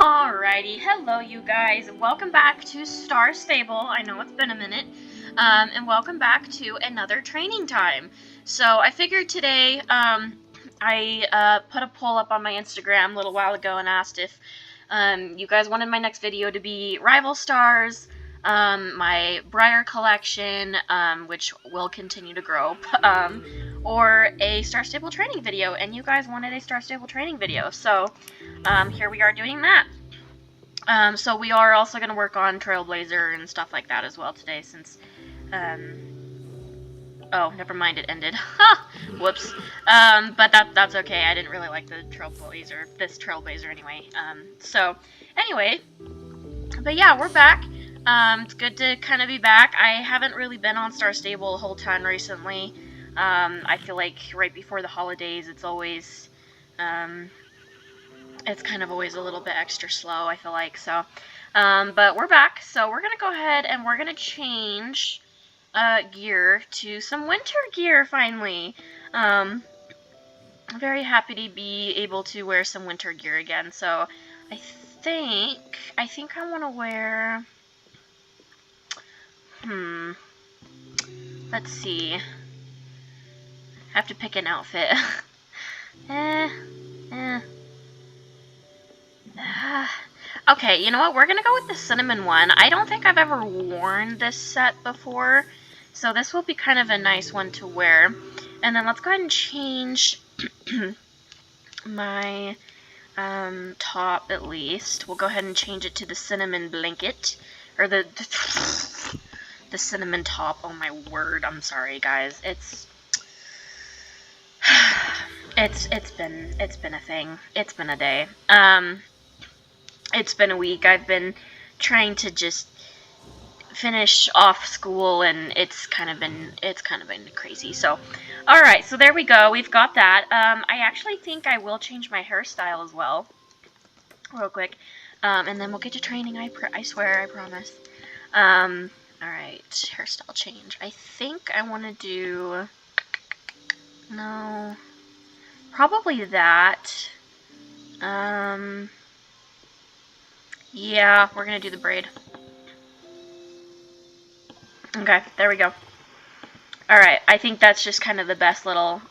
Alrighty, hello you guys. Welcome back to Star Stable. I know it's been a minute. And welcome back to another training time. So I figured today, I put a poll up on my Instagram a little while ago and asked if you guys wanted my next video to be Rival Stars, my Briar collection, which will continue to grow, or a Star Stable training video, and you guys wanted a Star Stable training video, so here we are doing that. So we are also going to work on Trailblazer and stuff like that as well today, since, oh, never mind, it ended. Whoops. But that's okay. I didn't really like the this Trailblazer anyway. So, anyway, but yeah, we're back. It's good to kind of be back. I haven't really been on Star Stable a whole ton recently. I feel like right before the holidays, it's always, it's kind of always a little bit extra slow, I feel like, so, but we're back, so we're gonna go ahead and we're gonna change, gear to some winter gear, finally. I'm very happy to be able to wear some winter gear again, so I think I want to wear, let's see, I have to pick an outfit. Okay, you know what? We're gonna go with the cinnamon one. I don't think I've ever worn this set before, so this will be kind of a nice one to wear. And then let's go ahead and change my top at least. We'll go ahead and change it to the cinnamon blanket, or the cinnamon top. Oh my word! I'm sorry, guys. It's been a thing. It's been a day. It's been a week. I've been trying to just finish off school, and it's kind of been crazy. So, all right. So there we go. We've got that. I actually think I will change my hairstyle as well, real quick, and then we'll get to training. I swear. I promise. All right. Hairstyle change. I think I want to do. No. Probably that. Yeah, we're gonna do the braid. Okay, there we go. Alright, I think that's just kind of the best little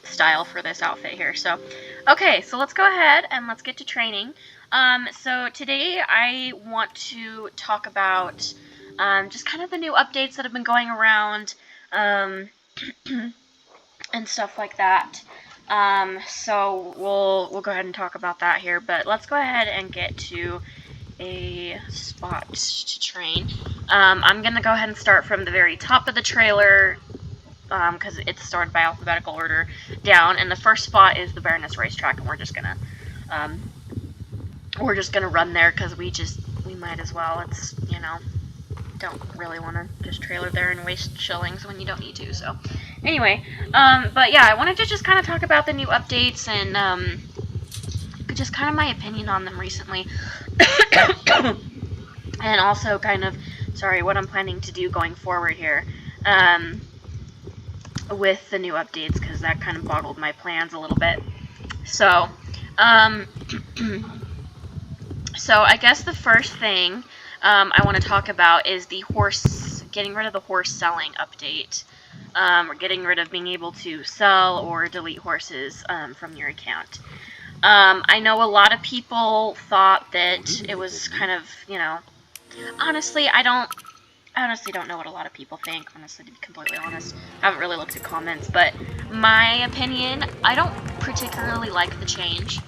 style for this outfit here. So, okay, so let's go ahead and let's get to training. So today I want to talk about just kind of the new updates that have been going around, and stuff like that. So we'll go ahead and talk about that here, but let's go ahead and get to a spot to train. I'm gonna go ahead and start from the very top of the trailer, because it's started by alphabetical order down, and the first spot is the Baroness Racetrack, and we're just gonna run there because we might as well. It's, you know, don't really want to just trailer there and waste shillings when you don't need to. So anyway, but yeah, I wanted to just kind of talk about the new updates and just kind of my opinion on them recently. And also kind of, what I'm planning to do going forward here, with the new updates, because that kind of boggled my plans a little bit. So, so I guess the first thing I want to talk about is the getting rid of the horse selling update. Or getting rid of being able to sell or delete horses from your account. I know a lot of people thought that it was kind of, you know, honestly, I honestly don't know what a lot of people think, honestly, to be completely honest. I haven't really looked at comments, but my opinion, I don't particularly like the change.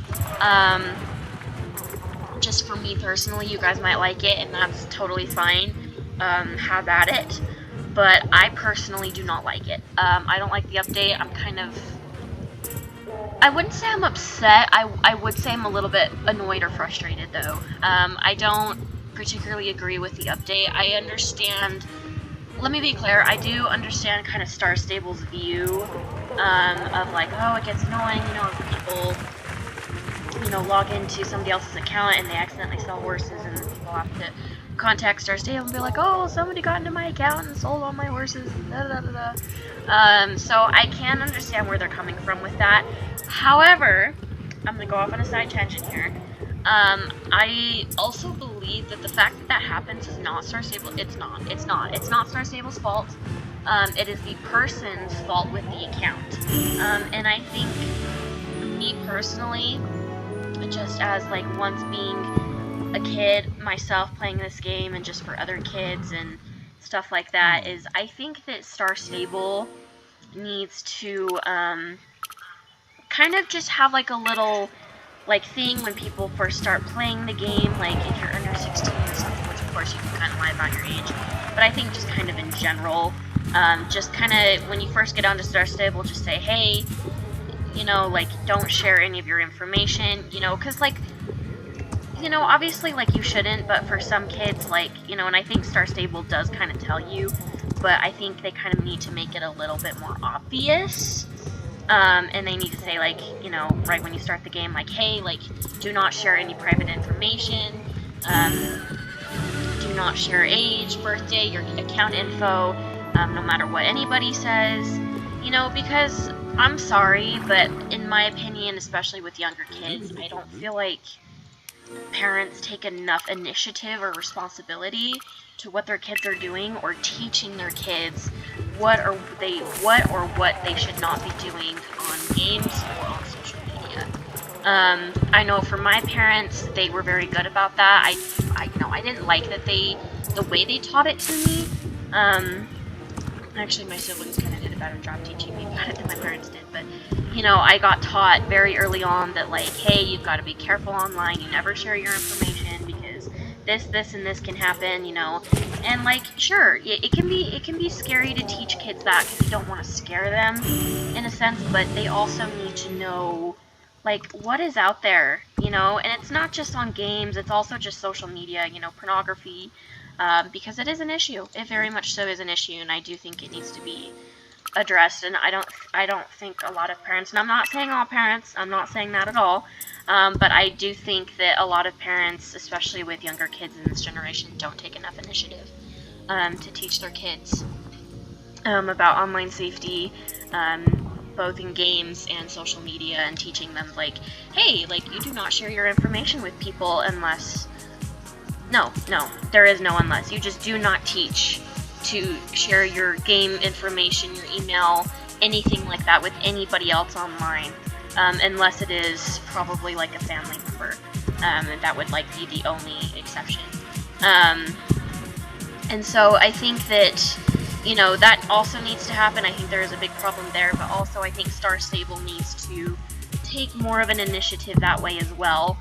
Just for me personally, you guys might like it, and that's totally fine. Have at it. But I personally do not like it. I don't like the update. I'm kind of, I wouldn't say I'm upset. I would say I'm a little bit annoyed or frustrated, though. I don't particularly agree with the update. I understand, let me be clear, I do understand kind of Star Stable's view of like, oh, it gets annoying, you know, if people, you know, log into somebody else's account and they accidentally sell horses, and then people have to contact Star Stable and be like, oh, somebody got into my account and sold all my horses, da da da da. So I can understand where they're coming from with that. However, I'm gonna go off on a side tangent here. I also believe that the fact that that happens is not Star Stable. It's not. It's not. It's not Star Stable's fault. It is the person's fault with the account. And I think, me personally, just as like once being a kid myself playing this game and just for other kids and stuff like that, is I think that Star Stable needs to kind of just have like a little like thing when people first start playing the game, like if you're under 16 or something, which of course you can kind of lie about your age, but I think just kind of in general, just kind of when you first get onto Star Stable, just say, hey, you know, like, don't share any of your information, you know, because, like, you know, obviously, like, you shouldn't, but for some kids, like, you know, and I think Star Stable does kind of tell you, but I think they kind of need to make it a little bit more obvious, and they need to say, like, you know, right when you start the game, like, hey, like, do not share any private information, do not share age, birthday, your account info, no matter what anybody says, you know, because I'm sorry, but in my opinion, especially with younger kids, I don't feel like parents take enough initiative or responsibility to what their kids are doing or teaching their kids what they should not be doing on games or on social media. I know for my parents, they were very good about that. I didn't like that the way they taught it to me. Actually, my siblings kind of did a better job teaching me about it than my parents did, but, you know, I got taught very early on that, like, hey, you've got to be careful online, you never share your information, because this, and this can happen, you know, and, like, sure, it can be scary to teach kids that, because you don't want to scare them, in a sense, but they also need to know, like, what is out there, you know, and it's not just on games, it's also just social media, you know, pornography, because it is an issue. It very much so is an issue, and I do think it needs to be addressed. And I don't think a lot of parents, and I'm not saying all parents, I'm not saying that at all, but I do think that a lot of parents, especially with younger kids in this generation, don't take enough initiative to teach their kids about online safety, both in games and social media, and teaching them, like, hey, like, you do not share your information with people unless... No, there is no unless. You just do not teach to share your game information, your email, anything like that with anybody else online, unless it is probably like a family member, and that would like be the only exception. And so I think that, you know, that also needs to happen. I think there is a big problem there, but also I think Star Stable needs to take more of an initiative that way as well.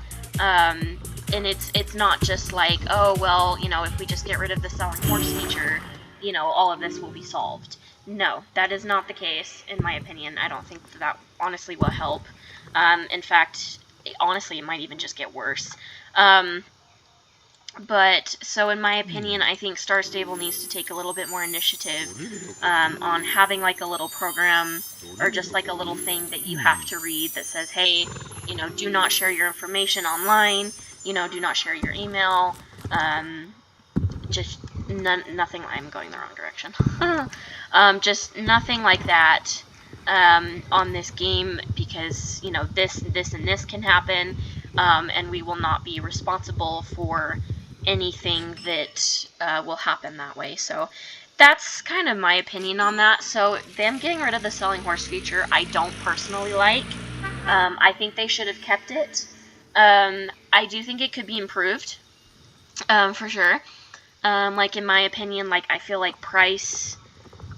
And it's not just like, oh, well, you know, if we just get rid of the selling horse feature, you know, all of this will be solved. No, that is not the case, in my opinion. I don't think that honestly will help. In fact, honestly, it might even just get worse. But, so in my opinion, I think Star Stable needs to take a little bit more initiative on having like a little program or just like a little thing that you have to read that says, hey, you know, do not share your information online, you know, do not share your email, just nothing, I'm going the wrong direction, just nothing like that on this game, because, you know, this and this can happen, and we will not be responsible for anything that will happen that way. So that's kind of my opinion on that. So them getting rid of the selling horse feature, I don't personally like. I think they should have kept it. I do think it could be improved, for sure. Like, in my opinion, like, I feel like price,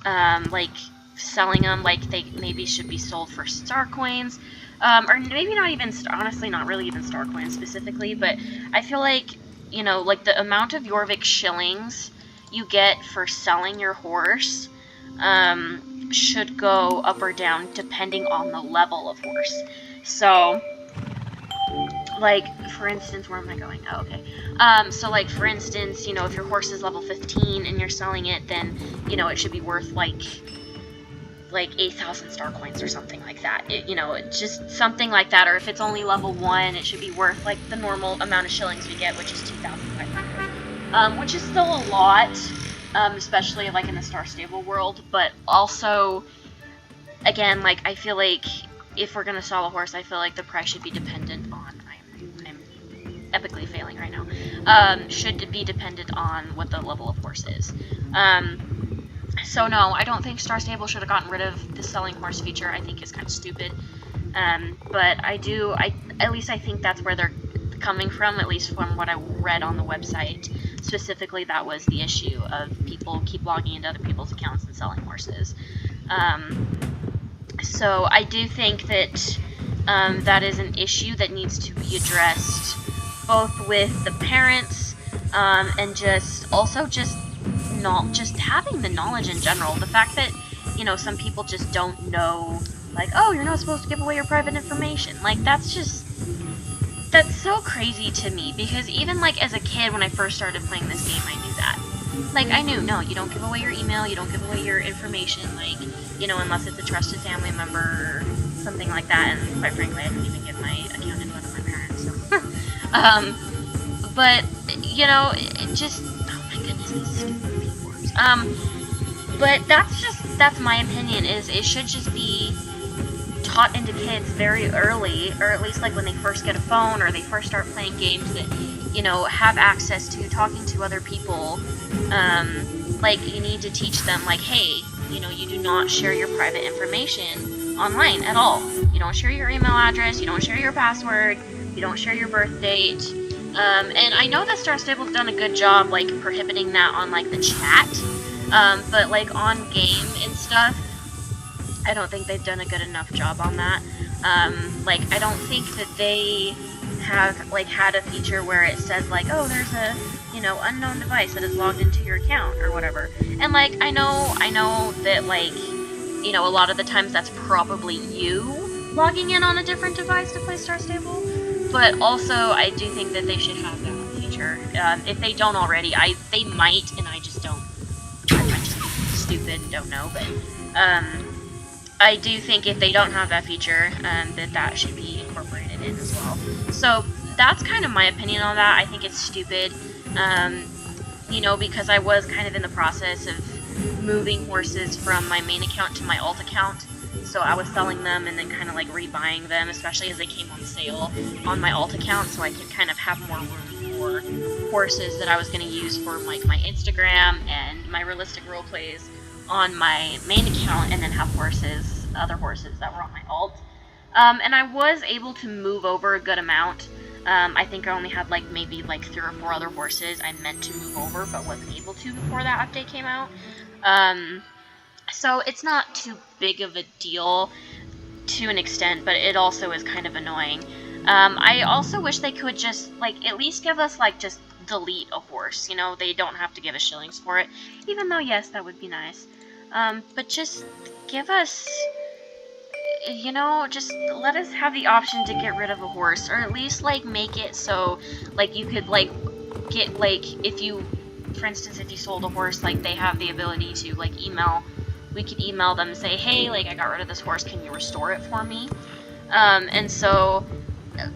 like, selling them, like, they maybe should be sold for star coins, or maybe not even, honestly, not really even star coins specifically, but I feel like, you know, like, the amount of Jorvik shillings you get for selling your horse, should go up or down depending on the level of horse. So, like, for instance, where am I going? Oh, okay. So, like, for instance, you know, if your horse is level 15 and you're selling it, then, you know, it should be worth, like 8,000 star coins or something like that. You know, just something like that. Or if it's only level 1, it should be worth, like, the normal amount of shillings we get, which is 2,500. Which is still a lot, especially, like, in the Star Stable world. But also, again, like, I feel like if we're gonna sell a horse, I feel like the price should be dependent on... I'm I know, should be dependent on what the level of horse is. So no, I don't think Star Stable should have gotten rid of the selling horse feature. I think it's kind of stupid. But at least I think that's where they're coming from, at least from what I read on the website. Specifically, that was the issue of people keep logging into other people's accounts and selling horses. So I do think that that is an issue that needs to be addressed, both with the parents and just having the knowledge in general. The fact that, you know, some people just don't know, like, oh, you're not supposed to give away your private information. Like, that's so crazy to me, because even, like, as a kid, when I first started playing this game, I knew that. Like, I knew, no, you don't give away your email, you don't give away your information, like, you know, unless it's a trusted family member or something like that, and quite frankly, I didn't even give my account info to my parents, so. But, you know, it just, oh my goodness, these stupid keyboards. But that's my opinion, is it should just be taught into kids very early, or at least like when they first get a phone or they first start playing games that, you know, have access to talking to other people. Like, you need to teach them, like, hey, you know, you do not share your private information online at all. You don't share your email address, you don't share your password, you don't share your birth date. And I know that Star Stable's done a good job, like, prohibiting that on, like, the chat, but, like, on game and stuff, I don't think they've done a good enough job on that. Like, I don't think that they have, like, had a feature where it says, like, oh, there's a, you know, unknown device that is logged into your account, or whatever. And, like, I know that, like, you know, a lot of the times that's probably you logging in on a different device to play Star Stable, but also I do think that they should have that feature. If they don't already, they might, and I just don't. I might just be stupid and don't know, but, I do think if they don't have that feature, that should be incorporated in as well. So that's kind of my opinion on that. I think it's stupid, you know, because I was kind of in the process of moving horses from my main account to my alt account. So I was selling them and then kind of like rebuying them, especially as they came on sale on my alt account, so I could kind of have more room for horses that I was going to use for like my Instagram and my realistic role plays on my main account, and then have other horses that were on my alt. And I was able to move over a good amount. I think I only had like maybe like 3 or 4 other horses I meant to move over, but wasn't able to before that update came out. So it's not too big of a deal to an extent, but it also is kind of annoying. I also wish they could just, like, at least give us, like, just delete a horse, you know? They don't have to give us shillings for it, even though, yes, that would be nice. But just give us, you know, just let us have the option to get rid of a horse, or at least, like, make it so, like, you could, like, get, like, if you, for instance, if you sold a horse, like, they have the ability to, like, we could email them and say, hey, like, I got rid of this horse, can you restore it for me? And so,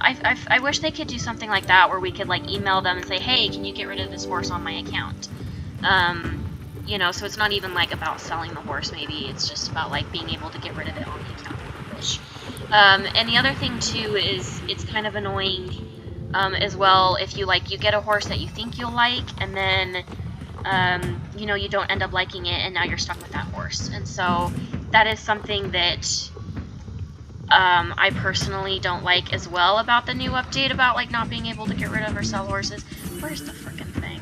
I wish they could do something like that, where we could, like, email them and say, hey, can you get rid of this horse on my account? You know, so it's not even, like, about selling the horse, maybe, it's just about, like, being able to get rid of it on the account. And the other thing, too, is it's kind of annoying, as well, if you, like, you get a horse that you think you'll like, and then, you know, you don't end up liking it, and now you're stuck with that horse. And so that is something that I personally don't like as well about the new update, about, like, not being able to get rid of or sell horses. Where's the frickin' thing?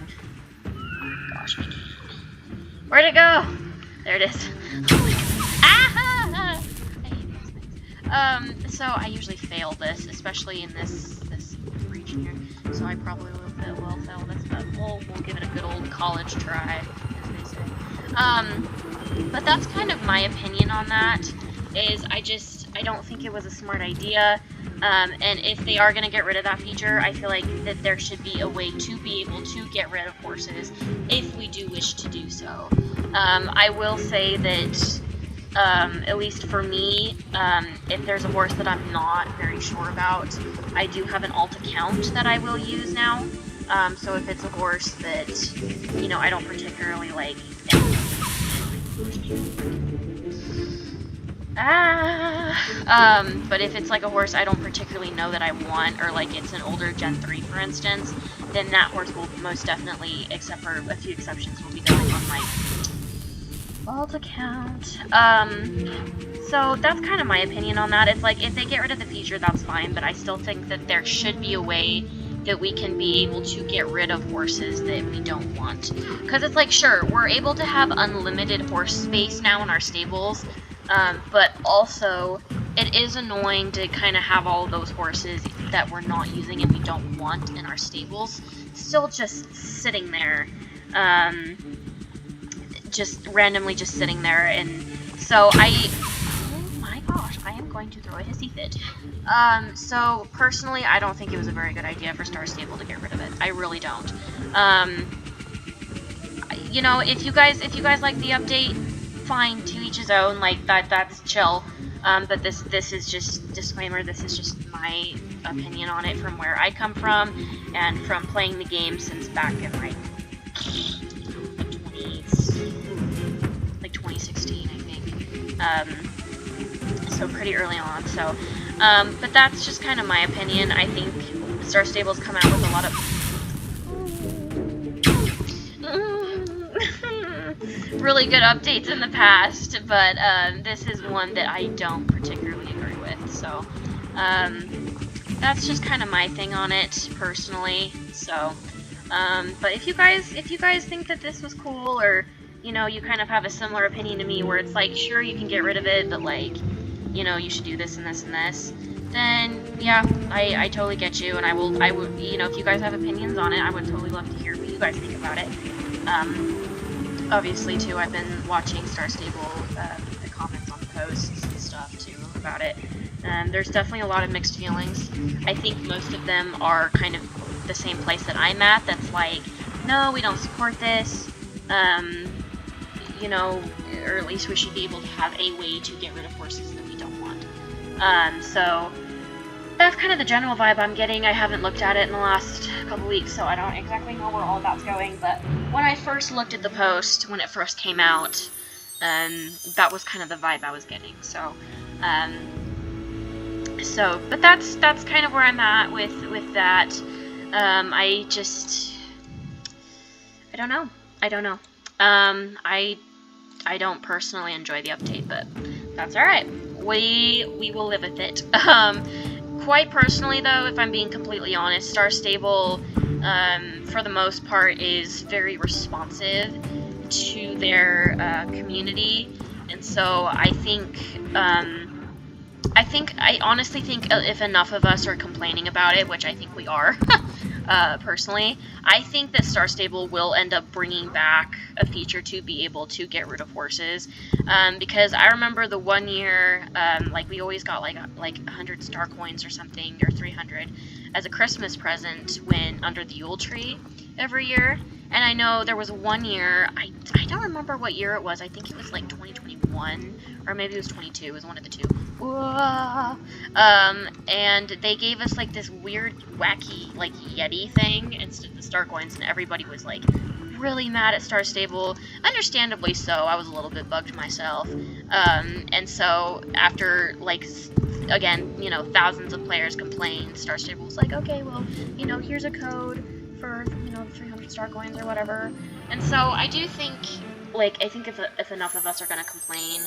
Gosh, I can't. Where'd it go? There it is. Ah! I hate those things. So I usually fail this, especially in this region here. So I probably will fail this, but we'll give it a good old college try, as they say. But that's kind of my opinion on that, is I don't think it was a smart idea. And if they are going to get rid of that feature, I feel like that there should be a way to be able to get rid of horses if we do wish to do so. I will say that, at least for me, if there's a horse that I'm not very sure about, I do have an alt account that I will use now. So if it's a horse that, you know, I don't particularly like. But if it's like a horse I don't particularly know that I want, or like it's an older Gen 3, for instance, then that horse will most definitely, except for a few exceptions, will be going on my alt account. So that's kind of my opinion on that. It's like, if they get rid of the feature, that's fine, but I still think that there should be a way that we can be able to get rid of horses that we don't want. Because it's like, sure, we're able to have unlimited horse space now in our stables, but also it is annoying to kind of have all of those horses that we're not using and we don't want in our stables still just sitting there, just randomly just sitting there. And so oh my gosh, I am going to throw a hissy fit. So personally, I don't think it was a very good idea for Star Stable to get rid of it. I really don't. You know, if you guys like the update, fine, to each his own. Like that's chill. But this is just, disclaimer, this is just my opinion on it from where I come from and from playing the game since back in like 2016, I think. So pretty early on. So, but that's just kind of my opinion. I think Star Stable's come out with a lot of really good updates in the past, but this is one that I don't particularly agree with. So, that's just kind of my thing on it personally. So, but if you guys think that this was cool, or you know, you kind of have a similar opinion to me where it's like, sure, you can get rid of it, but like, you know, you should do this and this and this, then yeah, I totally get you, and I would, you know, if you guys have opinions on it, I would totally love to hear what you guys think about it. Obviously too, I've been watching Star Stable, the comments on the posts and stuff too about it. There's definitely a lot of mixed feelings. I think most of them are kind of the same place that I'm at, that's like, no, we don't support this, you know, or at least we should be able to have a way to get rid of horses that we don't want. So that's kind of the general vibe I'm getting. I haven't looked at it in the last couple weeks, so I don't exactly know where all that's going, but when I first looked at the post, when it first came out, that was kind of the vibe I was getting. So, but that's kind of where I'm at with that. I don't know. I don't personally enjoy the update, but that's alright. We will live with it. Quite personally, though, if I'm being completely honest, Star Stable, for the most part, is very responsive to their community, and so I honestly think if enough of us are complaining about it, which I think we are, personally, I think that Star Stable will end up bringing back a feature to be able to get rid of horses, because I remember the one year, like we always got like 100 star coins or something, or 300 as a Christmas present when under the Yule tree every year. And I know there was one year, I don't remember what year it was, I think it was like 2021, or maybe it was 22, it was one of the two. And they gave us like this weird, wacky, like Yeti thing instead of the star coins, and everybody was like really mad at Star Stable, understandably so. I was a little bit bugged myself, and so after like, again, you know, thousands of players complained, Star Stable was like, okay, well, you know, here's a code for, you know, 300 star coins or whatever. And so I do think, like, I think if enough of us are gonna complain,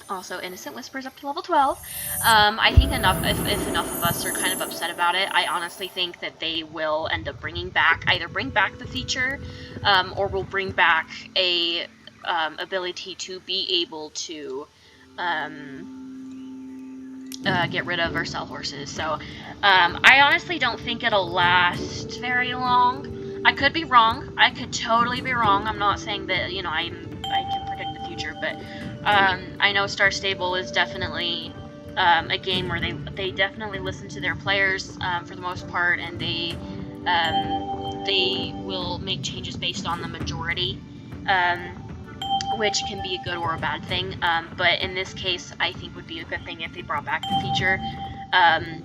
also, Innocent Whispers up to level 12. I think if enough of us are kind of upset about it, I honestly think that they will end up either bring back the feature, or will bring back a ability to be able to get rid of or sell horses. So I honestly don't think it'll last very long. I could be wrong. I could totally be wrong. I'm not saying that, you know, I can predict the future, but I know Star Stable is definitely a game where they definitely listen to their players for the most part, and they will make changes based on the majority, which can be a good or a bad thing. But in this case, I think would be a good thing if they brought back the feature.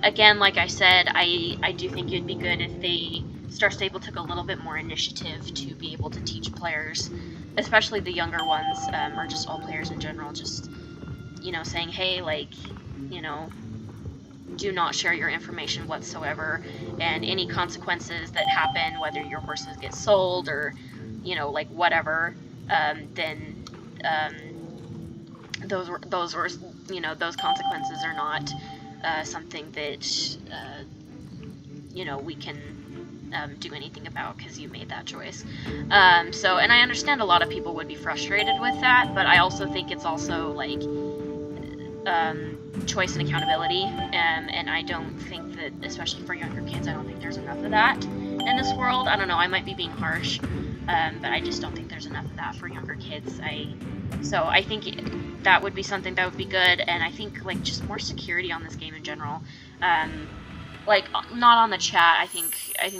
Again, like I said, I do think it'd be good if Star Stable took a little bit more initiative to be able to teach players, especially the younger ones, or just all players in general, just you know, saying, hey, like, you know, do not share your information whatsoever, and any consequences that happen, whether your horses get sold or, you know, like whatever, then those were, you know, those consequences are not something that you know, we can do anything about because you made that choice. So, and I understand a lot of people would be frustrated with that, but I also think it's also like choice and accountability, and I don't think that, especially for younger kids, I don't think there's enough of that in this world. I don't know, I might be being harsh, but I just don't think there's enough of that for younger kids. So I think that would be something that would be good, and I think like just more security on this game in general. Like not on the chat. I think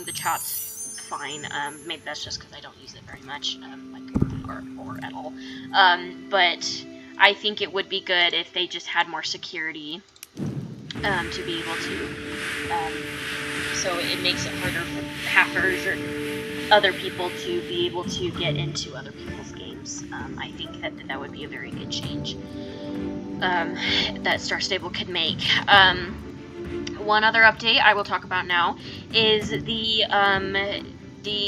the chat's fine. Maybe that's just because I don't use it very much, like or at all. But I think it would be good if they just had more security to be able to. So it makes it harder for hackers or other people to be able to get into other people's games. I think that would be a very good change that Star Stable could make. One other update I will talk about now is the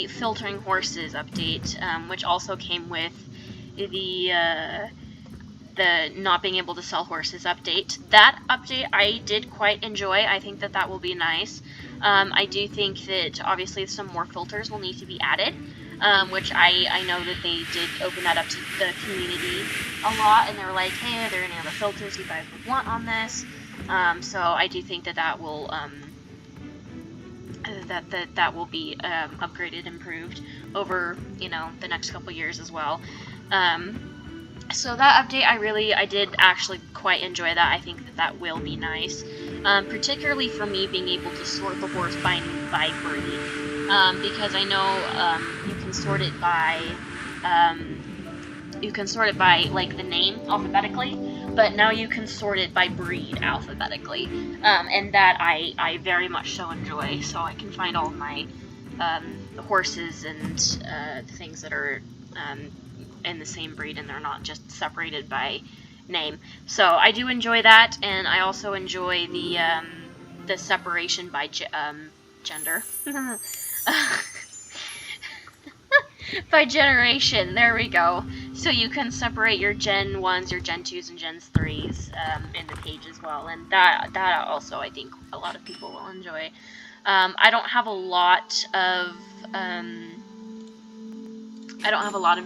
filtering horses update, which also came with the not being able to sell horses update. That update I did quite enjoy. I think that will be nice. I do think that obviously some more filters will need to be added, which I know that they did open that up to the community a lot, and they were like, hey, are there any other filters you guys would want on this? So I do think that will that will be upgraded, improved over, you know, the next couple years as well. So that update I did actually quite enjoy that. I think that will be nice, particularly for me being able to sort the horse by breed, because I know you can sort it by like the name alphabetically, but now you can sort it by breed alphabetically, and that I very much so enjoy. So I can find all of my horses and things that are in the same breed, and they're not just separated by name. So I do enjoy that, and I also enjoy the separation by gender. By generation, there we go. So you can separate your Gen 1s, your Gen 2s, and Gen 3s in the page as well, and that also I think a lot of people will enjoy. I don't have a lot of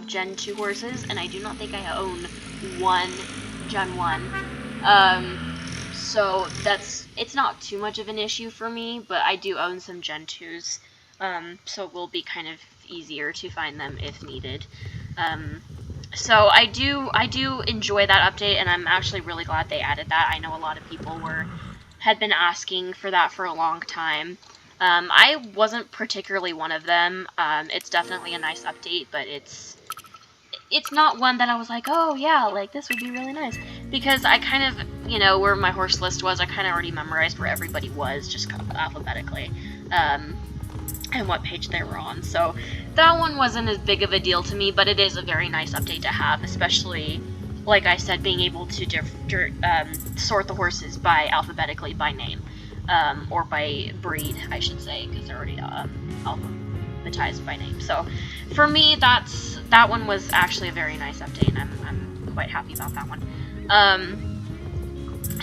Gen 2 horses, and I do not think I own one Gen 1. So it's not too much of an issue for me, but I do own some Gen 2s, so it will be kind of easier to find them if needed. So I do enjoy that update, and I'm actually really glad they added that. I know a lot of people had been asking for that for a long time. I wasn't particularly one of them. It's definitely a nice update, but it's not one that I was like, oh yeah, like this would be really nice, because I kind of, you know, where my horse list was, I kind of already memorized where everybody was, just alphabetically, and what page they were on. So that one wasn't as big of a deal to me, but it is a very nice update to have, especially, like I said, being able to sort the horses by alphabetically by name, or by breed, I should say, because they're already alphabetized by name. So for me, that one was actually a very nice update, and I'm quite happy about that one.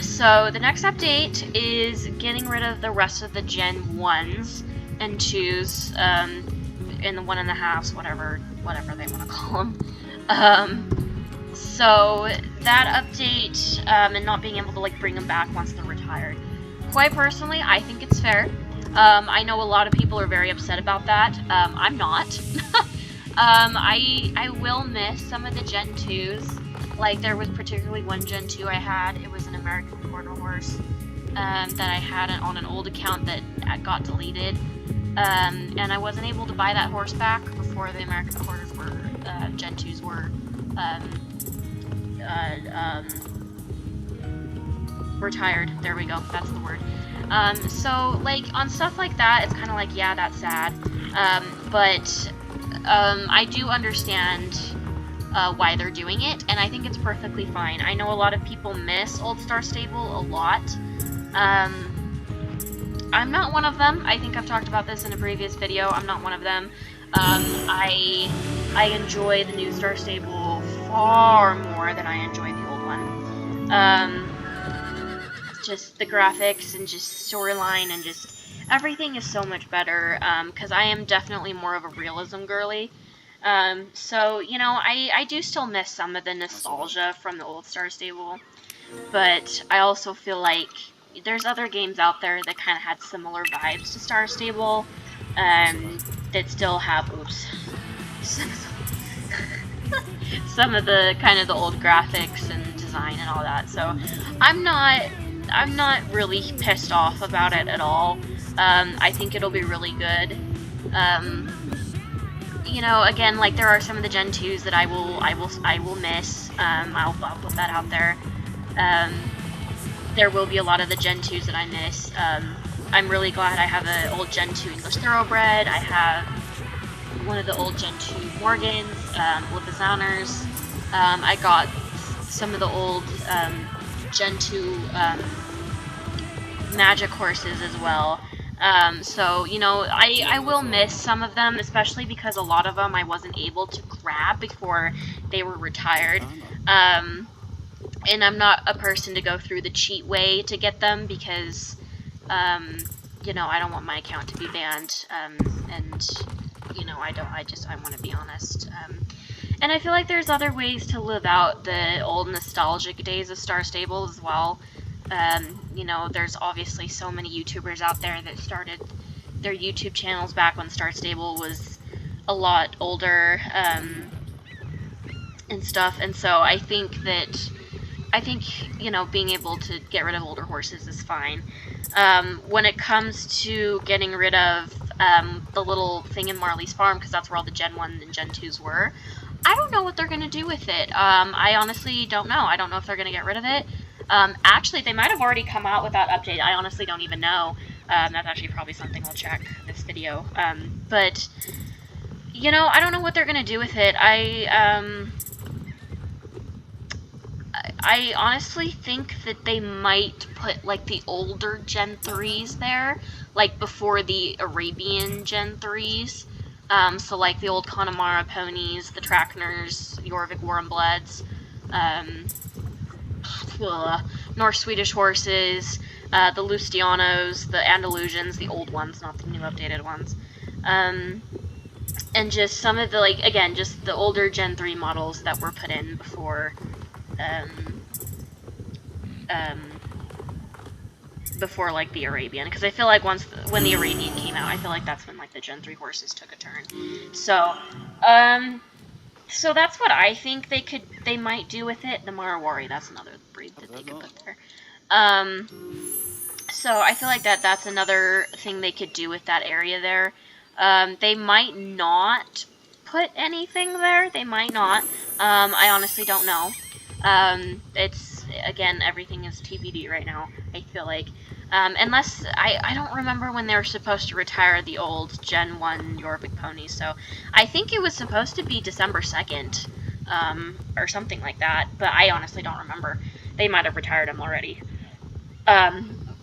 So the next update is getting rid of the rest of the Gen 1s and 2s, and the 1.5s, whatever they want to call them. So that update, and not being able to like bring them back once they're retired. Quite personally, I think it's fair. I know a lot of people are very upset about that. I'm not. I will miss some of the Gen 2s. Like, there was particularly one Gen 2 I had. It was an American Quarter horse that I had on an old account that got deleted. And I wasn't able to buy that horse back before the American Quarters were, Gen 2s were, retired. There we go. That's the word. So, like, on stuff like that, it's kind of like, yeah, that's sad. But I do understand why they're doing it, and I think it's perfectly fine. I know a lot of people miss Old Star Stable a lot. I'm not one of them. I think I've talked about this in a previous video. I'm not one of them. I enjoy the new Star Stable far more than I enjoy the old one. Just the graphics and just storyline and just everything is so much better, because I am definitely more of a realism girly. So, you know, I do still miss some of the nostalgia from the old Star Stable, but I also feel like there's other games out there that kind of had similar vibes to Star Stable, that still have, oops, some of the kind of the old graphics and design and all that. So I'm not really pissed off about it at all. I think it'll be really good. You know, again, like there are some of the Gen 2s that I will miss. I'll put that out there. There will be a lot of the Gen 2s that I miss. I'm really glad I have an old Gen 2 English Thoroughbred. I have one of the old Gen 2 Morgans, Lipizzauners. I got some of the old Gen 2 Magic horses as well. So, you know, I will miss some of them, especially because a lot of them I wasn't able to grab before they were retired. And I'm not a person to go through the cheat way to get them because, you know, I don't want my account to be banned, and, you know, I want to be honest. And I feel like there's other ways to live out the old nostalgic days of Star Stable as well. You know, there's obviously so many YouTubers out there that started their YouTube channels back when Star Stable was a lot older, and stuff, and so I think, you know, being able to get rid of older horses is fine. When it comes to getting rid of the little thing in Marley's Farm, because that's where all the Gen 1 and Gen 2s were, I don't know what they're going to do with it. I honestly don't know. I don't know if they're going to get rid of it. Actually, they might have already come out with that update. I honestly don't even know. That's actually probably something I'll check this video. But, you know, I don't know what they're going to do with it. I honestly think that they might put, like, the older Gen 3s there, like, before the Arabian Gen 3s. So, like, the old Connemara ponies, the Trackners, Jorvik Warmbloods, North Swedish horses, the Lustianos, the Andalusians, the old ones, not the new updated ones. And just some of the, like, again, just the older Gen 3 models that were put in before, before, like, the Arabian, because I feel like when the Arabian came out, I feel like that's when, like, the Gen 3 horses took a turn. So, so that's what I think they might do with it. The Marawari, that's another breed that they could put there. So I feel like that's another thing they could do with that area there. They might not put anything there. They might not. I honestly don't know. It's, again, everything is TBD right now, I feel like. Unless, I don't remember when they were supposed to retire the old Gen 1 Jorvik ponies, so I think it was supposed to be December 2nd, or something like that, but I honestly don't remember. They might have retired them already.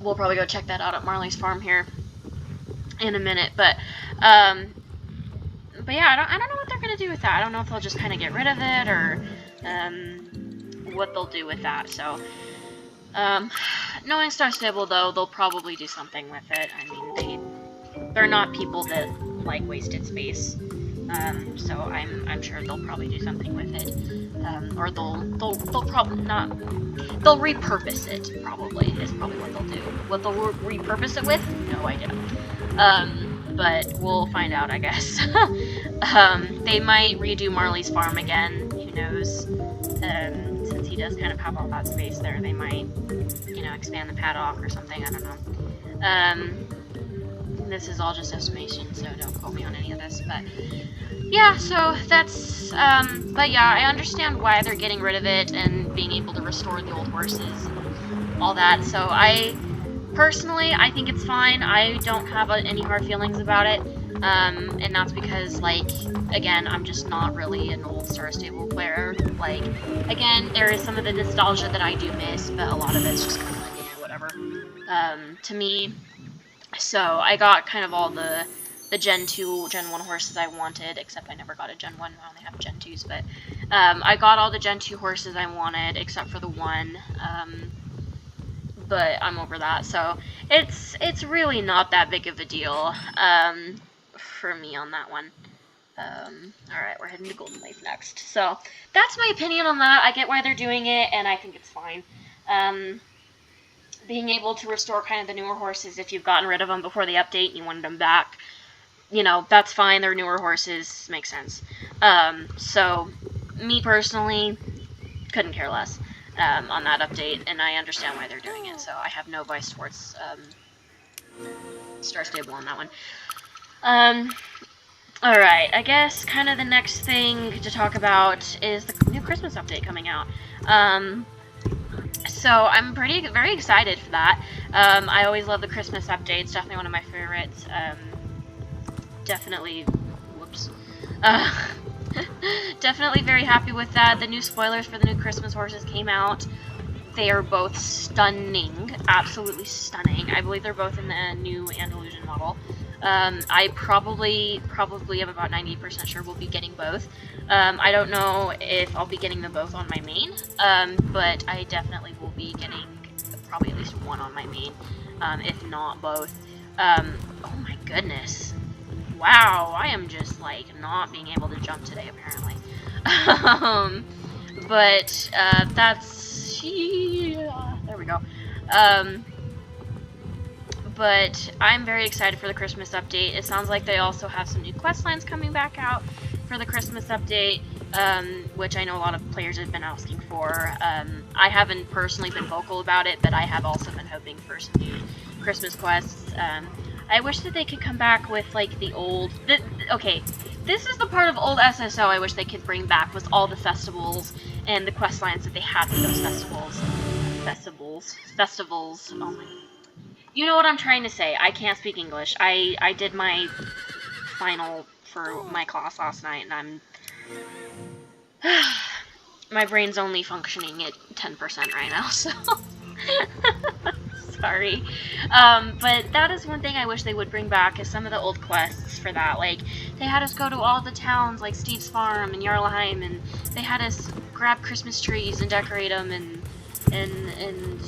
We'll probably go check that out at Marley's Farm here in a minute, but yeah, I don't know what they're gonna do with that. I don't know if they'll just kind of get rid of it, or, what they'll do with that, so, knowing Star Stable, though, they'll probably do something with it. I mean, they're not people that like wasted space, so I'm sure they'll probably do something with it, or they'll probably not, they'll repurpose it, probably, is probably what they'll do. What they'll repurpose it with? No idea. But we'll find out, I guess. They might redo Marley's Farm again, who knows. Since he does kind of have all that space there, they might, you know, expand the paddock or something, I don't know. This is all just estimation, so don't quote me on any of this, but yeah, so that's, but yeah, I understand why they're getting rid of it and being able to restore the old horses and all that, so I Personally, I think it's fine. I don't have any hard feelings about it. And that's because, like, again, I'm just not really an old Star Stable player. Like, again, there is some of the nostalgia that I do miss, but a lot of it's just kind of like, yeah, whatever, to me. So, I got kind of all the Gen 2, Gen 1 horses I wanted, except I never got a Gen 1, I only have Gen 2s, but, I got all the Gen 2 horses I wanted, except for the one, but I'm over that, so it's really not that big of a deal, for me on that one. Alright, we're heading to Golden Leaf next. So, that's my opinion on that. I get why they're doing it, and I think it's fine. Being able to restore kind of the newer horses if you've gotten rid of them before the update and you wanted them back, you know, that's fine. They're newer horses. Makes sense. So, me personally, couldn't care less on that update, and I understand why they're doing it, so I have no vice towards Star Stable on that one. Alright, I guess kind of the next thing to talk about is the new Christmas update coming out. So I'm very excited for that. I always love the Christmas updates, definitely one of my favorites. Definitely, whoops. Definitely very happy with that. The new spoilers for the new Christmas horses came out. They are both stunning, absolutely stunning. I believe they're both in the new Andalusian model. I probably am about 90% sure we'll be getting both. I don't know if I'll be getting them both on my main, but I definitely will be getting probably at least one on my main, if not both. Oh my goodness. Wow, I am just, like, not being able to jump today, apparently. But, that's... yeah, there we go. But I'm very excited for the Christmas update. It sounds like they also have some new quest lines coming back out for the Christmas update, which I know a lot of players have been asking for. I haven't personally been vocal about it, but I have also been hoping for some new Christmas quests. I wish that they could come back with, like, the old... okay, this is the part of old SSO I wish they could bring back, was all the festivals and the quest lines that they had for those festivals. Festivals. Oh my... You know what I'm trying to say. I can't speak English. I did my final for my class last night, and I'm... my brain's only functioning at 10% right now, so... Sorry. But that is one thing I wish they would bring back, is some of the old quests for that. Like, they had us go to all the towns, like Steve's Farm and Jarlheim, and they had us grab Christmas trees and decorate them and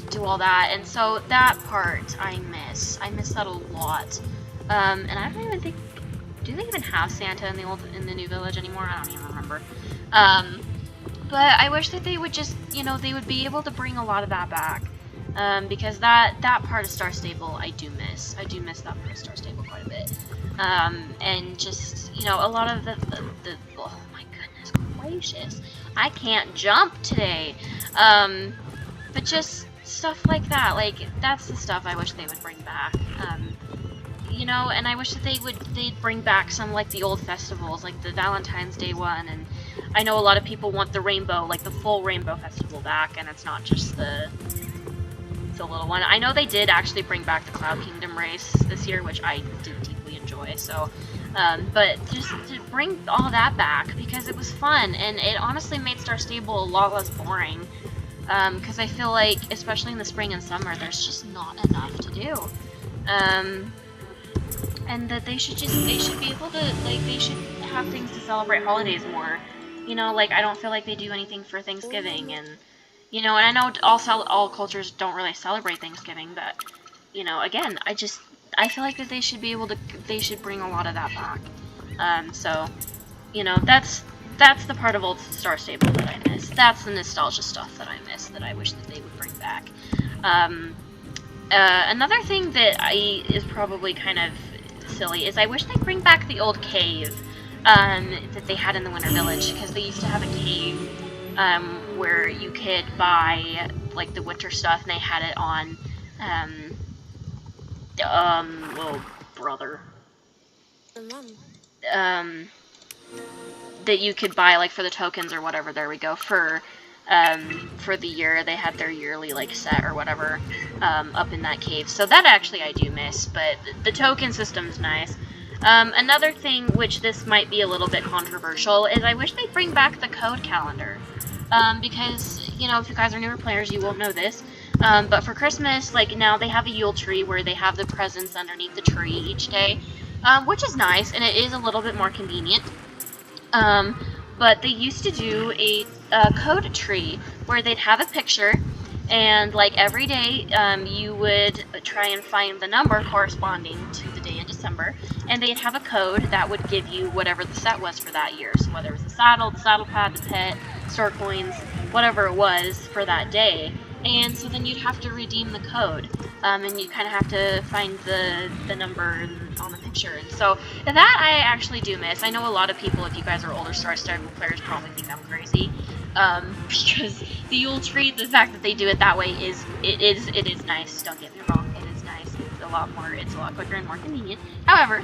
do all that. And so that part I miss. I miss that a lot. And I don't even think... do they even have Santa in the new village anymore? I don't even remember. But I wish that they would just, you know, they would be able to bring a lot of that back. Because that part of Star Stable I do miss. I do miss that part of Star Stable quite a bit. And just, you know, a lot of the oh my goodness gracious. I can't jump today. But just stuff like that, like, that's the stuff I wish they would bring back. You know, and I wish that they'd bring back some, like, the old festivals, like the Valentine's Day one, and I know a lot of people want the rainbow, like the full rainbow festival back, and it's not just the little one. I know they did actually bring back the Cloud Kingdom race this year, which I did deeply enjoy, so, but just to bring all that back, because it was fun, and it honestly made Star Stable a lot less boring. Because I feel like, especially in the spring and summer, there's just not enough to do. And that they should be able to, like, they should have things to celebrate holidays more. You know, like, I don't feel like they do anything for Thanksgiving, and, you know, and I know all cultures don't really celebrate Thanksgiving, but, you know, again, I feel like that they should be able to, they should bring a lot of that back. So, you know, that's the part of old Star Stable that I miss. That's the nostalgia stuff that I miss, that I wish that they would bring back. Another thing that is probably kind of silly is I wish they'd bring back the old cave that they had in the Winter Village, because they used to have a cave where you could buy, like, the winter stuff, and they had it on, little brother. That you could buy, like, for the tokens or whatever, there we go, for for the year. They had their yearly like set or whatever up in that cave. So that actually I do miss, but the token system's nice. Another thing, which this might be a little bit controversial, is I wish they'd bring back the code calendar. Because, you know, if you guys are newer players, you won't know this. But for Christmas, like, now they have a Yule tree where they have the presents underneath the tree each day, which is nice, and it is a little bit more convenient. But they used to do a code tree where they'd have a picture, and like every day, you would try and find the number corresponding to the day in December, and they'd have a code that would give you whatever the set was for that year. So whether it was the saddle pad, the pet, store coins, whatever it was for that day. And so then you'd have to redeem the code, and you kind of have to find the number on the picture. And so that I actually do miss. I know a lot of people, if you guys are older Star Stable players, probably think I'm crazy, because the Yule tree, the fact that they do it that way it is nice. Don't get me wrong, it is nice. It's a lot quicker and more convenient. However,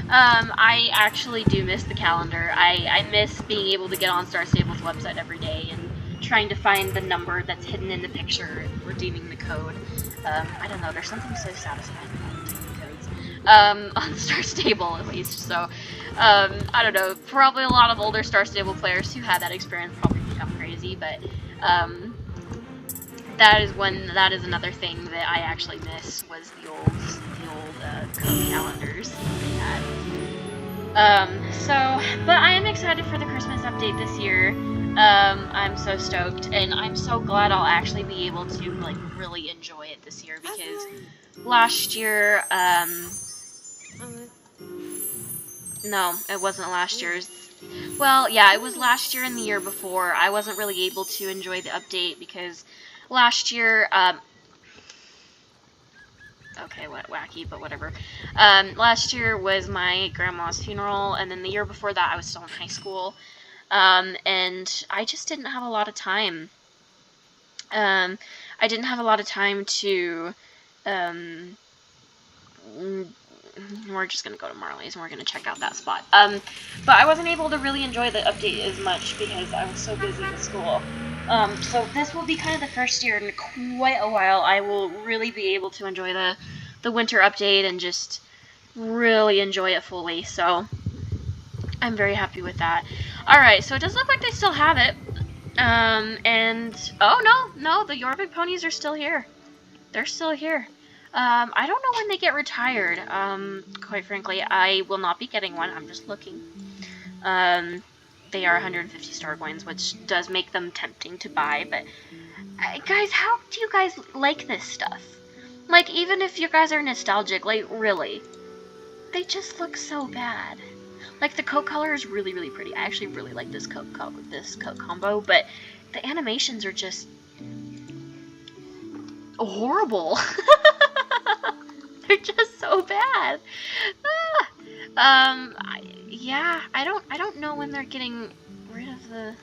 I actually do miss the calendar. I miss being able to get on Star Stable's website every day and trying to find the number that's hidden in the picture and redeeming the code. I don't know, there's something so satisfying about redeeming codes. On Star Stable, at least. So, I don't know, probably a lot of older Star Stable players who had that experience probably think I'm crazy, but, that is another thing that I actually miss, was the old code calendars that they had. But I am excited for the Christmas update this year. I'm so stoked, and I'm so glad I'll actually be able to, like, really enjoy it this year, because last year, no, it wasn't last year's. Well, yeah, it was last year and the year before. I wasn't really able to enjoy the update because last year, okay, what wacky, but whatever. Last year was my grandma's funeral, and then the year before that I was still in high school. And I just didn't have a lot of time. I didn't have a lot of time to, we're just gonna go to Marley's and we're gonna check out that spot. But I wasn't able to really enjoy the update as much because I was so busy with school. So this will be kind of the first year in quite a while I will really be able to enjoy the winter update and just really enjoy it fully. So I'm very happy with that. Alright, so it does look like they still have it. And, oh no, the Jorvik ponies are still here. They're still here. I don't know when they get retired. Quite frankly, I will not be getting one. I'm just looking. They are 150 star coins, which does make them tempting to buy, but guys, how do you guys like this stuff? Like, even if you guys are nostalgic, like, really, they just look so bad. Like, the coat color is really, really pretty. I actually really like this coat combo, but the animations are just horrible. They're just so bad. Yeah, I don't know when they're getting rid of the.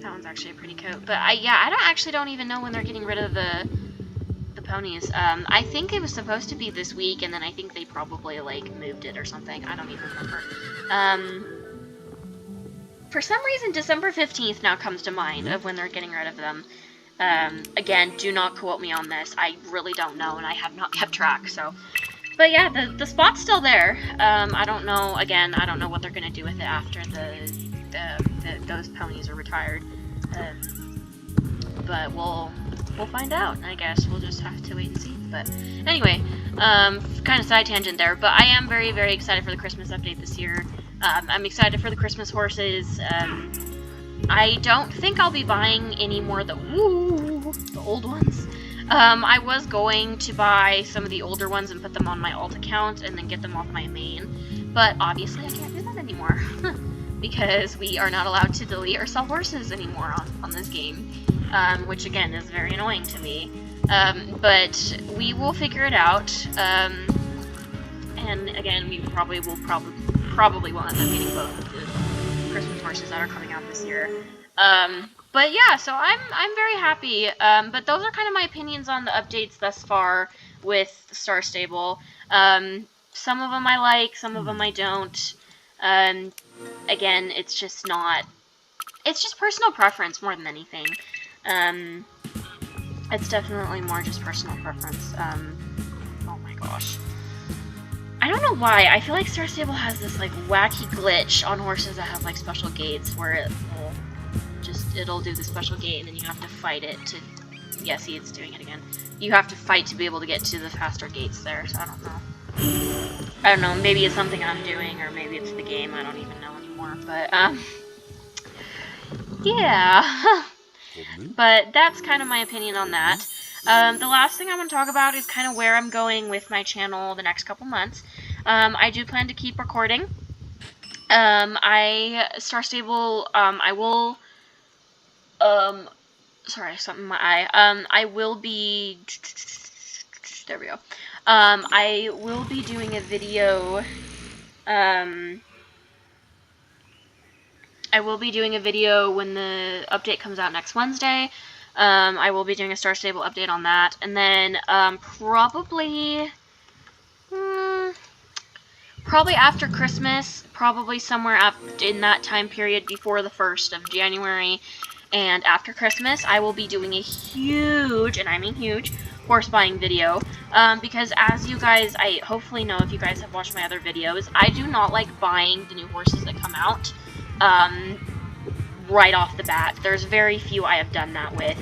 That one's actually a pretty coat, but I don't even know when they're getting rid of the ponies. I think it was supposed to be this week, and then I think they probably like moved it or something. I don't even remember. For some reason, December 15th now comes to mind of when they're getting rid of them. Again, do not quote me on this. I really don't know, and I have not kept track, so. But yeah, the spot's still there. I don't know, again, I don't know what they're gonna do with it after those ponies are retired. But we'll find out, I guess. We'll just have to wait and see. But anyway, kind of side tangent there, but I am very, very excited for the Christmas update this year. I'm excited for the Christmas horses. I don't think I'll be buying any more of the old ones. I was going to buy some of the older ones and put them on my alt account and then get them off my main, but obviously I can't do that anymore because we are not allowed to delete or sell horses anymore on this game, which again is very annoying to me. But we will figure it out, and again, we probably will end up getting both of the Christmas horses that are coming out this year. But yeah, so I'm very happy. But those are kind of my opinions on the updates thus far with Star Stable. Some of them I like, some of them I don't. Again, it's just not it's just personal preference more than anything. It's definitely more just personal preference. Oh my gosh. I don't know why. I feel like Star Stable has this like wacky glitch on horses that have like special gates where it'll do the special gate and then you have to fight it to. Yeah, see, it's doing it again. You have to fight to be able to get to the faster gates there. So I don't know. I don't know. Maybe it's something I'm doing, or maybe it's the game. I don't even know anymore. But yeah. But that's kind of my opinion on that. The last thing I want to talk about is kind of where I'm going with my channel the next couple months. I do plan to keep recording. Star Stable, I will, sorry, something in my eye. I will be, there we go. I will be doing a video, when the update comes out next Wednesday. I will be doing a Star Stable update on that, and then probably after Christmas, probably somewhere in that time period before the 1st of January, and after Christmas, I will be doing a huge, and I mean huge, horse buying video, because as you guys, I hopefully know if you guys have watched my other videos, I do not like buying the new horses that come out, right off the bat. There's very few I have done that with,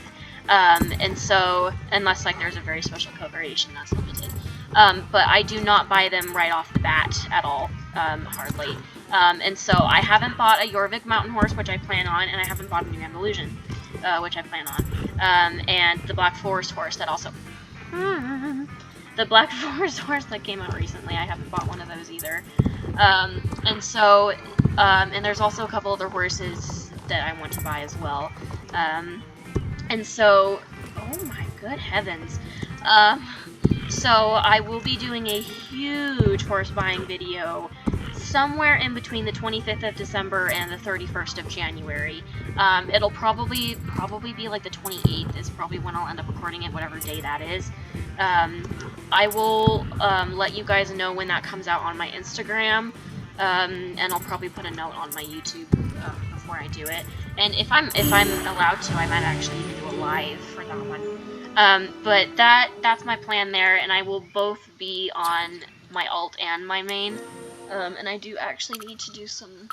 and so, unless like there's a very special co-variation that's limited. But I do not buy them right off the bat at all, hardly. And so I haven't bought a Jorvik mountain horse, which I plan on, and I haven't bought a new Andalusian, which I plan on. And the Black Forest horse that also... the Black Forest horse that came out recently, I haven't bought one of those either. And so, and there's also a couple other horses that I want to buy as well. And so, oh my good heavens. So I will be doing a huge horse buying video somewhere in between the 25th of December and the 31st of January. It'll probably be like the 28th is probably when I'll end up recording it, whatever day that is. I will let you guys know when that comes out on my Instagram, and I'll probably put a note on my YouTube before I do it. And if I'm allowed to, I might actually even do a live for that one. But that's my plan there, and I will both be on my alt and my main. And I do actually need to do some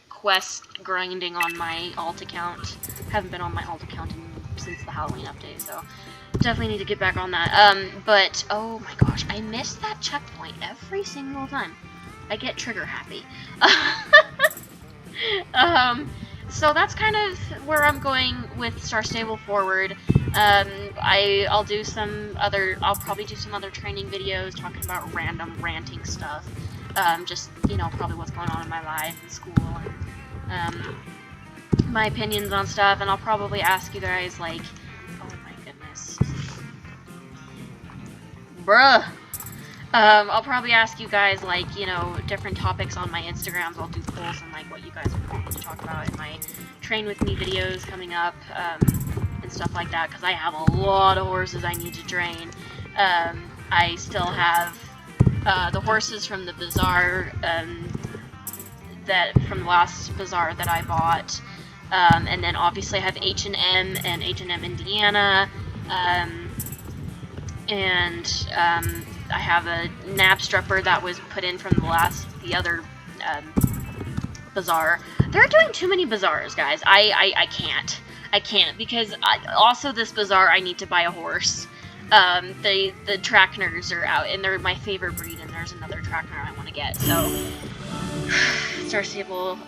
quest grinding on my alt account. Haven't been on my alt account since the Halloween update, so definitely need to get back on that. But oh my gosh, I miss that checkpoint every single time. I get trigger happy. So that's kind of where I'm going with Star Stable forward. I'll probably do some other training videos talking about random ranting stuff. Just, probably what's going on in my life and school and, my opinions on stuff, and I'll probably ask you guys, like, oh my goodness. Bruh! I'll probably ask you guys, like, different topics on my Instagrams. I'll do polls on, like, what you guys would want me to talk about in my Train With Me videos coming up, and stuff like that, because I have a lot of horses I need to train. I still have, the horses from the bazaar, from the last bazaar that I bought, and then obviously I have H&M and H&M Indiana, and, I have a nab strupper that was put in from the other bazaar. They're doing too many bazaars, guys. I can't, because also this bazaar I need to buy a horse. The Trackners are out, and they're my favorite breed, and there's another Trackner I want to get, so Star Stable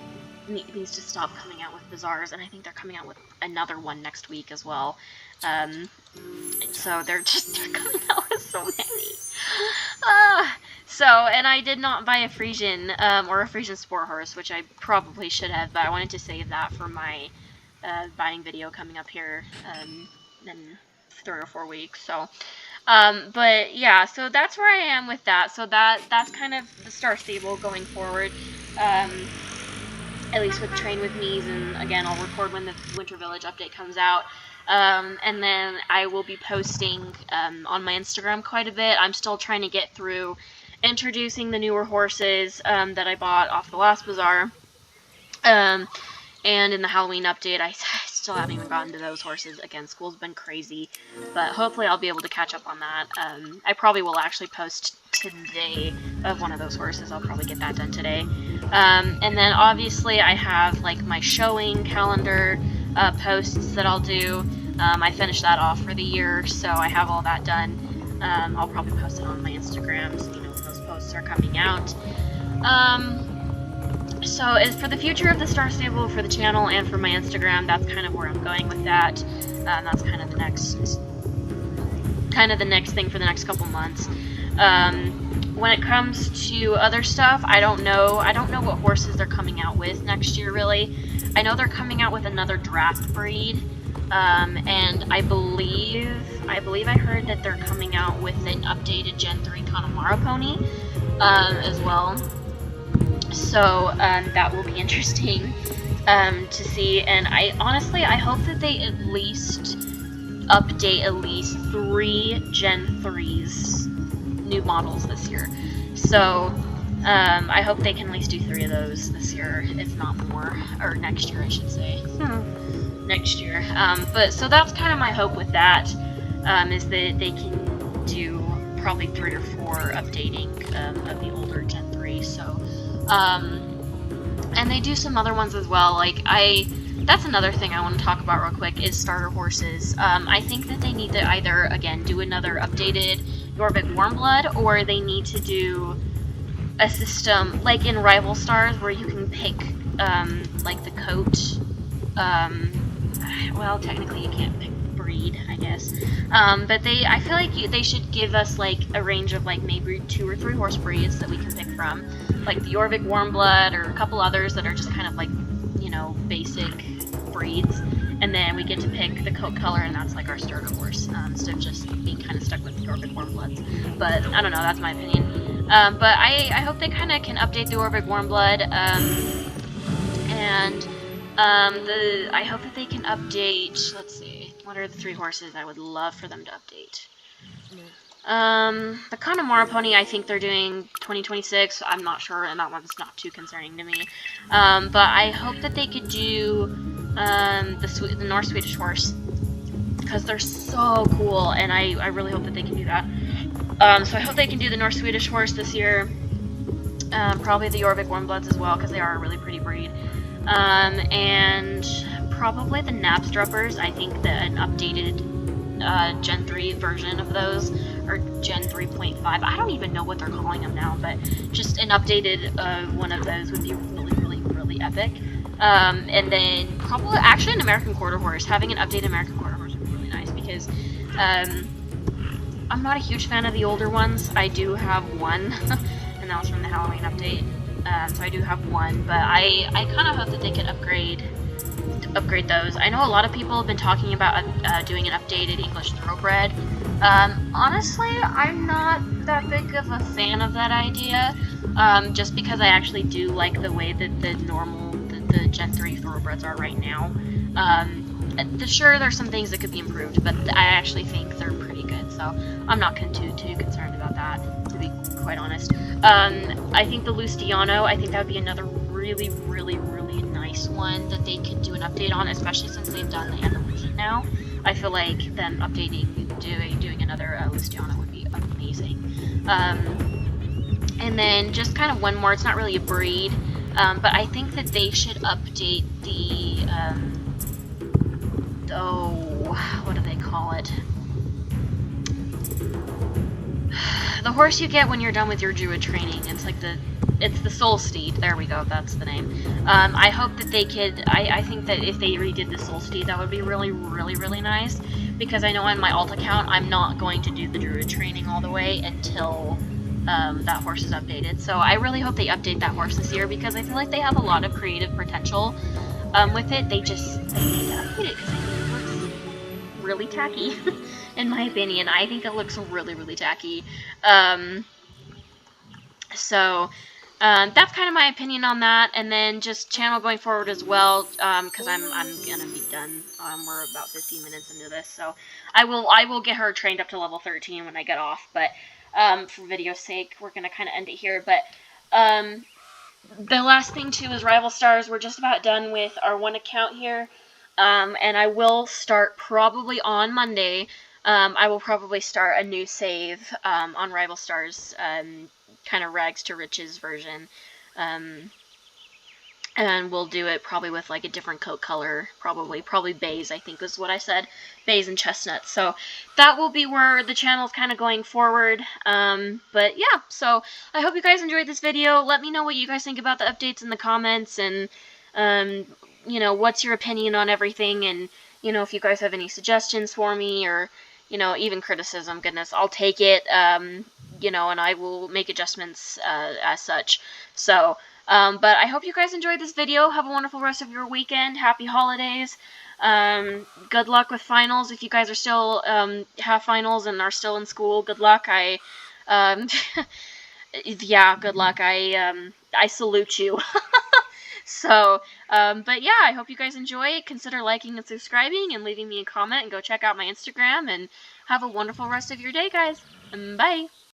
needs to stop coming out with bazaars, and I think they're coming out with another one next week as well. So they're coming out with so many. And I did not buy a Frisian, or a Frisian sport horse, which I probably should have, but I wanted to save that for my, buying video coming up here, in 3 or 4 weeks, so, but yeah, so that's where I am with that, so that's kind of the Star Stable going forward, at least with Train With Me's, and again, I'll record when the Winter Village update comes out. And then I will be posting on my Instagram quite a bit. I'm still trying to get through introducing the newer horses that I bought off the last bazaar. And in the Halloween update, I still haven't even gotten to those horses. Again, school's been crazy, but hopefully I'll be able to catch up on that. I probably will actually post today of one of those horses. I'll probably get that done today. And then obviously I have like my showing calendar posts that I'll do. I finished that off for the year, so I have all that done. I'll probably post it on my Instagram, so you know when those posts are coming out. So as for the future of the Star Stable for the channel and for my Instagram, that's kind of where I'm going with that. That's kind of the next thing for the next couple months. When it comes to other stuff, I don't know what horses they're coming out with next year, really. I know they're coming out with another draft breed, and I believe I heard that they're coming out with an updated Gen 3 Connemara pony, as well. So that will be interesting to see. And I hope that they at least update at least 3 Gen 3s new models this year. So I hope they can at least do 3 of those this year, if not more, or next year I should say. Next year. But so that's kind of my hope with that, is that they can do probably 3 or 4 updating of the older Gen 3. So and they do some other ones as well. Like that's another thing I want to talk about real quick is starter horses. I think that they need to either, again, do another updated Jorvik Warmblood, or they need to do a system like in Rival Stars where you can pick like the coat. Well, technically you can't pick breed, I guess. But I feel like they should give us like a range of like maybe 2 or 3 horse breeds that we can pick from, like the Jorvik Warmblood or a couple others that are just kind of like, you know, basic breeds, and then we get to pick the coat color, and that's like our starter horse, instead of just being kind of stuck with the Jorvik Warmbloods. But I don't know, that's my opinion. But I hope they kind of can update the Jorvik Warmblood, and I hope that they can update, let's see, what are the 3 horses I would love for them to update? The Connemara pony, I think they're doing 2026. I'm not sure, and that one's not too concerning to me. But I hope that they could do the North Swedish horse, because they're so cool, and I really hope that they can do that. So I hope they can do the North Swedish horse this year. Probably the Jorvik Warmbloods as well, because they are a really pretty breed. And probably the Knapstruppers. I think that an updated Gen 3 version of those, or Gen 3.5, I don't even know what they're calling them now, but just an updated one of those would be really, really, really epic. And then probably, actually, an American Quarter Horse. Having an updated American Quarter Horse would be really nice, because I'm not a huge fan of the older ones. I do have one, and that was from the Halloween update. So I do have one, but I kind of hope that they can upgrade those. I know a lot of people have been talking about doing an updated English Thoroughbred. Honestly, I'm not that big of a fan of that idea, just because I actually do like the way that the Gen 3 Thoroughbreds are right now. Sure, there's some things that could be improved, but I actually think they're pretty good, so I'm not too concerned about that, to be quite honest. I think the Lustiano, I think that would be another really, really, really nice one that they could do an update on, especially since they've done the evolution now. I feel like them updating, doing another Lustiano would be amazing. And then just kind of one more, it's not really a breed, but I think that they should update the, what do they call it? The horse you get when you're done with your druid training. It's like it's the Soul Steed. There we go, that's the name. I hope that they could, I think that if they redid the Soul Steed, that would be really, really, really nice. Because I know on my alt account, I'm not going to do the druid training all the way until that horse is updated. So I really hope they update that horse this year, because I feel like they have a lot of creative potential with it. They need to update it, because I think it looks really tacky, in my opinion. I think it looks really, really tacky. So that's kind of my opinion on that. And then just channel going forward as well, because I'm gonna be done. We're about 15 minutes into this, so I will get her trained up to level 13 when I get off. But for video's sake, we're gonna kind of end it here. But the last thing too is Rival Stars. We're just about done with our one account here, and I will start probably on Monday. I will probably start a new save on Rival Stars, kind of rags to riches version. And we'll do it probably with like a different coat color, probably beige, I think is what I said, beige and chestnut. So that will be where the channel's kind of going forward. But yeah, so I hope you guys enjoyed this video. Let me know what you guys think about the updates in the comments, and you know, what's your opinion on everything, and you know, if you guys have any suggestions for me, or you know, even criticism. Goodness, I'll take it. You know, and I will make adjustments as such. So. But I hope you guys enjoyed this video. Have a wonderful rest of your weekend. Happy holidays. Good luck with finals. If you guys are still have finals and are still in school, good luck. Yeah, good luck. I salute you. So, but yeah, I hope you guys enjoy. Consider liking and subscribing and leaving me a comment, and go check out my Instagram, and have a wonderful rest of your day, guys. Bye.